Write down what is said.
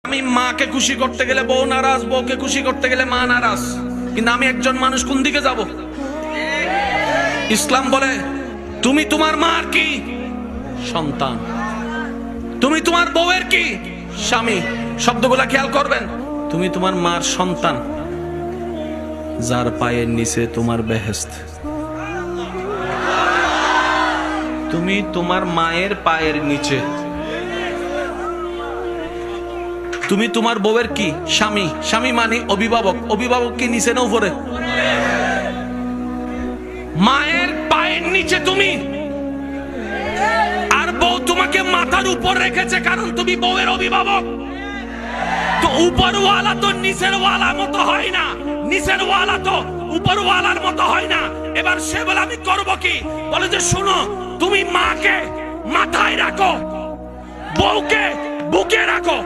আমি মাকে খুশি করতে গেলে বউ নারাজ, বউকে খুশি করতে গেলে মা নারাজ। কিন্তু আমি একজন মানুষ, কোন দিকে যাব? ইসলাম বলে তুমি তোমার মার কি সন্তান, তুমি তোমার বউয়ের কি স্বামী। শব্দগুলা খেয়াল করবেন। তুমি তোমার মার সন্তান, যার পায়ের নিচে তোমার বেহেশত। তুমি তোমার মায়ের পায়ের নিচে। তুমি তোমার বউয়ের কি স্বামী। স্বামী মানে অভিভাবক। অভিভাবক কি নিচে না উপরে? মায়ের পায়ের নিচে তুমি, আর বউ তোমাকে মাথার উপর রেখেছে, কারণ তুমি বউয়ের অভিভাবক। তো উপরওয়ালা তো নিচের ওয়ালা মতো হয় না, নিচের ওয়ালা তো উপরওয়ালার মতো হয় না। এবার সে বলে আমি করব কি? বলে যে শোনো, তুমি মাকে মাথায় রাখো, বউকে বুকে রাখো।